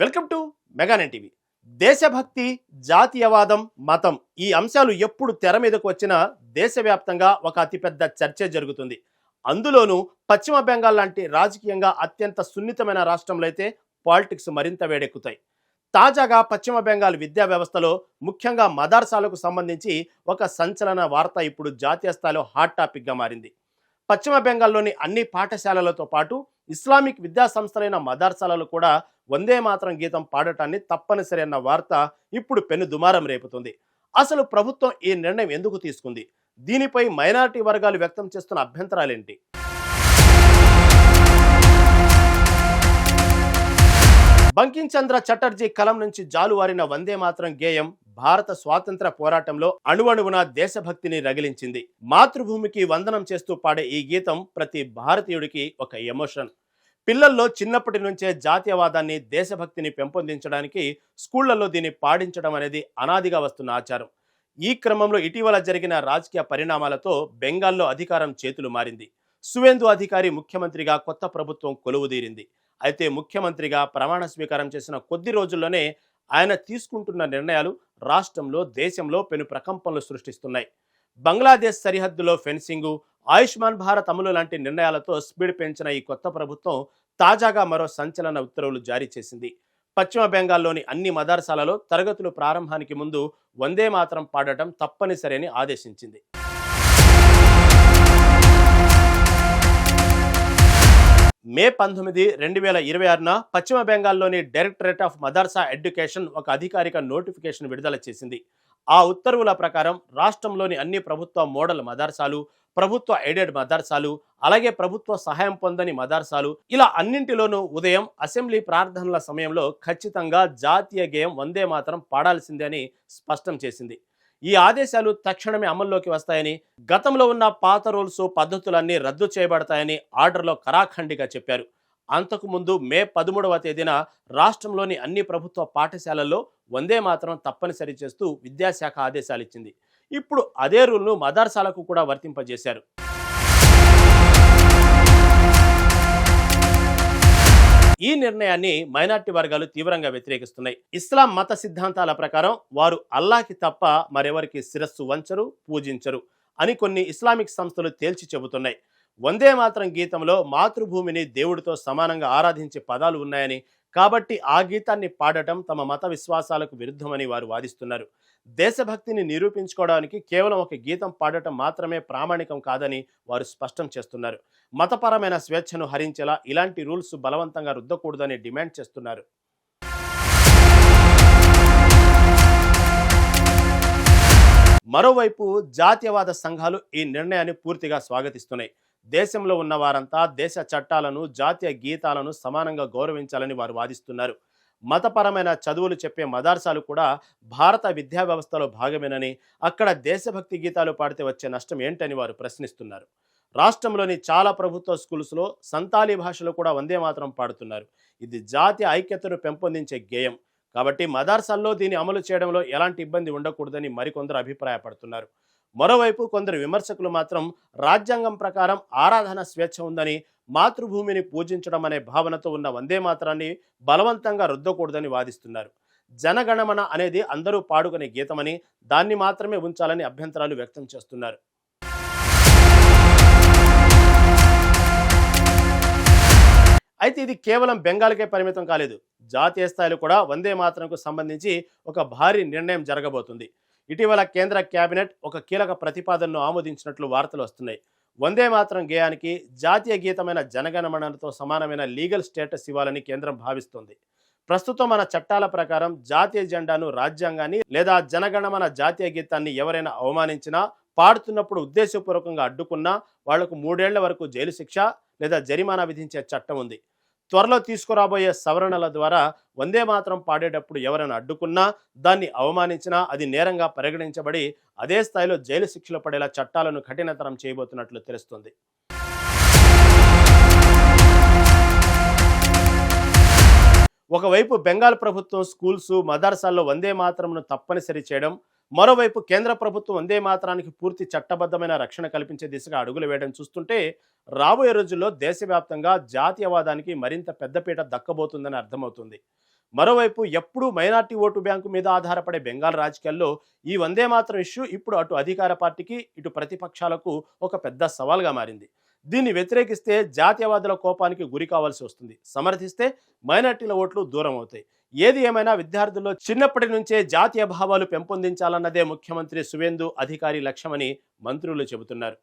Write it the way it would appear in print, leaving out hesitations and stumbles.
Welcome to మెగానెన్ TV. దేశభక్తి, జాతీయవాదం, మతం ఈ అంశాలు ఎప్పుడు తెర మీదకు వచ్చినా దేశవ్యాప్తంగా ఒక అతిపెద్ద చర్చ జరుగుతుంది. అందులోనూ పశ్చిమ బెంగాల్ లాంటి రాజకీయంగా అత్యంత సున్నితమైన రాష్ట్రంలో అయితే పాలిటిక్స్ మరింత వేడెక్కుతాయి. తాజాగా పశ్చిమ బెంగాల్ విద్యా వ్యవస్థలో ముఖ్యంగా మదర్సాలకు సంబంధించి ఒక సంచలన వార్త ఇప్పుడు జాతీయ స్థాయిలో హాట్ టాపిక్గా మారింది. పశ్చిమ బెంగాల్లోని అన్ని పాఠశాలలతో పాటు ఇస్లామిక్ విద్యా సంస్థలైన మదర్సాలలో కూడా వందే మాతరం గీతం పాడటాన్ని తప్పనిసరి అన్న వార్త ఇప్పుడు పెను దుమారం రేపుతుంది. అసలు ప్రభుత్వం ఈ నిర్ణయం ఎందుకు తీసుకుంది? దీనిపై మైనారిటీ వర్గాలు వ్యక్తం చేస్తున్న అభ్యంతరాలేంటి? బంకించంద్ర చటర్జీ కలం నుంచి జాలువారిన వందే మాతరం గేయం భారత స్వాతంత్ర పోరాటంలో అణువణువున దేశభక్తిని రగిలించింది. మాతృభూమికి వందనం చేస్తూ పాడే ఈ గీతం ప్రతి భారతీయుడికి ఒక ఎమోషన్. పిల్లల్లో చిన్నప్పటి నుంచే జాతీయవాదాన్ని, దేశభక్తిని పెంపొందించడానికి స్కూళ్లలో దీన్ని పాడించడం అనేది అనాదిగా వస్తున్న ఆచారం. ఈ క్రమంలో ఇటీవల జరిగిన రాజకీయ పరిణామాలతో బెంగాల్లో అధికారం చేతులు మారింది. సువేందు అధికారి ముఖ్యమంత్రిగా కొత్త ప్రభుత్వం కొలువుదీరింది. అయితే ముఖ్యమంత్రిగా ప్రమాణ స్వీకారం చేసిన కొద్ది రోజుల్లోనే ఆయన తీసుకుంటున్న నిర్ణయాలు రాష్ట్రంలో, దేశంలో పెను ప్రకంపనలు సృష్టిస్తున్నాయి. బంగ్లాదేశ్ సరిహద్దులో ఫెన్సింగు, ఆయుష్మాన్ భారత్ అమలు లాంటి నిర్ణయాలతో స్పీడ్ పెంచిన ఈ కొత్త ప్రభుత్వం తాజాగా మరో సంచలన ఉత్తర్వులు జారీ చేసింది. పశ్చిమ బెంగాల్లోని అన్ని మదర్సాలలో తరగతులు ప్రారంభానికి ముందు వందే మాతరం పాడటం తప్పనిసరి అని ఆదేశించింది. మే 19, 2026న పశ్చిమ బెంగాల్లోని డైరెక్టరేట్ ఆఫ్ మదర్సా ఎడ్యుకేషన్ ఒక అధికారిక నోటిఫికేషన్ విడుదల చేసింది. ఆ ఉత్తర్వుల ప్రకారం రాష్ట్రంలోని అన్ని ప్రభుత్వ మోడల్ మదర్సాలు, ప్రభుత్వ ఎయిడెడ్ మదర్సాలు, అలాగే ప్రభుత్వ సహాయం పొందని మదర్సాలు ఇలా అన్నింటిలోనూ ఉదయం అసెంబ్లీ ప్రార్థనల సమయంలో ఖచ్చితంగా జాతీయ గేయం వందే మాతరం పాడాల్సిందే అని స్పష్టం చేసింది. ఈ ఆదేశాలు తక్షణమే అమల్లోకి వస్తాయని, గతంలో ఉన్న పాత రూల్స్, పద్ధతులన్నీ రద్దు చేయబడతాయని ఆర్డర్లో ఖరాఖండిగా చెప్పారు. అంతకుముందు మే 13వ తేదీన రాష్ట్రంలోని అన్ని ప్రభుత్వ పాఠశాలల్లో వందే మాతరం తప్పనిసరి చేస్తూ విద్యాశాఖ ఆదేశాలు ఇచ్చింది. ఇప్పుడు అదే రూల్ను మదర్సాలకు కూడా వర్తింపజేశారు. ఈ నిర్ణయాన్ని మైనార్టీ వర్గాలు తీవ్రంగా వ్యతిరేకిస్తున్నాయి. ఇస్లాం మత సిద్ధాంతాల ప్రకారం వారు అల్లాకి తప్ప మరెవరికి శిరస్సు వంచరు, పూజించరు అని కొన్ని ఇస్లామిక్ సంస్థలు తేల్చి చెబుతున్నాయి. వందే మాతరం గీతంలో మాతృభూమిని దేవుడితో సమానంగా ఆరాధించే పదాలు ఉన్నాయని, కాబట్టి ఆ గీతాన్ని పాడటం తమ మత విశ్వాసాలకు విరుద్ధమని వారు వాదిస్తున్నారు. దేశభక్తిని నిరూపించుకోవడానికి కేవలం ఒక గీతం పాడటం మాత్రమే ప్రామాణికం కాదని వారు స్పష్టం చేస్తున్నారు. మతపరమైన స్వేచ్ఛను హరించేలా ఇలాంటి రూల్స్ బలవంతంగా రుద్దకూడదని డిమాండ్ చేస్తున్నారు. మరోవైపు జాతీయవాద సంఘాలు ఈ నిర్ణయాన్ని పూర్తిగా స్వాగతిస్తున్నాయి. దేశంలో ఉన్న వారంతా దేశ చట్టాలను, జాతీయ గీతాలను సమానంగా గౌరవించాలని వారు వాదిస్తున్నారు. మతపరమైన చదువులు చెప్పే మదర్సాలు కూడా భారత విద్యా వ్యవస్థలో భాగమేనని, అక్కడ దేశభక్తి గీతాలు పాడితే వచ్చే నష్టం ఏంటని వారు ప్రశ్నిస్తున్నారు. రాష్ట్రంలోని చాలా ప్రభుత్వ స్కూల్స్లో సంతాలీ భాషలో కూడా వందే మాతరం పాడుతున్నారు. ఇది జాతీయ ఐక్యతను పెంపొందించే గేయం కాబట్టి మదర్సాల్లో దీన్ని అమలు చేయడంలో ఎలాంటి ఇబ్బంది ఉండకూడదని మరికొందరు అభిప్రాయపడుతున్నారు. మరోవైపు కొందరు విమర్శకులు మాత్రం రాజ్యాంగం ప్రకారం ఆరాధన స్వేచ్ఛ ఉందని, మాతృభూమిని పూజించడం అనే భావనతో ఉన్న వందే మాతరాన్ని బలవంతంగా రుద్దకూడదని వాదిస్తున్నారు. జనగణమన అనేది అందరూ పాడుకునే గీతమని, దాన్ని మాత్రమే ఉంచాలని అభ్యంతరాలు వ్యక్తం చేస్తున్నారు. అయితే ఇది కేవలం బెంగాల్కే పరిమితం కాలేదు. జాతీయ స్థాయిలో కూడా వందే మాతరంకు సంబంధించి ఒక భారీ నిర్ణయం జరగబోతుంది. ఇటీవల కేంద్ర కేబినెట్ ఒక కీలక ప్రతిపాదనను ఆమోదించినట్లు వార్తలు వస్తున్నాయి. వందే మాతరం గేయానికి జాతీయ గీతమైన జనగణమనతో సమానమైన లీగల్ స్టేటస్ ఇవ్వాలని కేంద్రం భావిస్తోంది. ప్రస్తుతం మన చట్టాల ప్రకారం జాతీయ జెండాను, రాజ్యాంగాన్ని లేదా జనగణమన జాతీయ గీతాన్ని ఎవరైనా అవమానించినా, పాడుతున్నప్పుడు ఉద్దేశపూర్వకంగా అడ్డుకున్నా వాళ్లకు 3 ఏళ్ల వరకు జైలు శిక్ష లేదా జరిమానా విధించే చట్టం ఉంది. త్వరలో తీసుకురాబోయే సవరణల ద్వారా వందే మాతరం పాడేటప్పుడు ఎవరైనా అడ్డుకున్నా, దాన్ని అవమానించినా అది నేరంగా పరిగణించబడి అదే స్థాయిలో జైలు శిక్షలు పడేలా చట్టాలను కఠినతరం చేయబోతున్నట్లు తెలుస్తోంది. ఒకవైపు బెంగాల్ ప్రభుత్వం స్కూల్స్, మదర్సాల్లో వందే మాతరంను తప్పనిసరి చేయడం, మరోవైపు కేంద్ర ప్రభుత్వం వందే మాతరానికి పూర్తి చట్టబద్ధమైన రక్షణ కల్పించే దిశగా అడుగులు వేయడం చూస్తుంటే రాబోయే రోజుల్లో దేశవ్యాప్తంగా జాతీయవాదానికి మరింత పెద్దపీట దక్కబోతుందని అర్థమవుతుంది. మరోవైపు ఎప్పుడూ మైనార్టీ ఓటు బ్యాంకు మీద ఆధారపడే బెంగాల్ రాజకీయాల్లో ఈ వందే మాతరం ఇష్యూ ఇప్పుడు అటు అధికార పార్టీకి ఇటు ప్రతిపక్షాలకు ఒక పెద్ద సవాల్గా మారింది. దీన్ని వ్యతిరేకిస్తే జాతీయవాదుల కోపానికి గురి కావాల్సి వస్తుంది, సమర్థిస్తే మైనార్టీల ఓట్లు దూరం అవుతాయి. ఏది ఏమైనా విద్యార్థుల్లో చిన్నప్పటి నుంచే జాతీయ భావాలు పెంపొందించాలన్నదే ముఖ్యమంత్రి సువేందు అధికారి లక్ష్యమని మంత్రులు చెబుతున్నారు.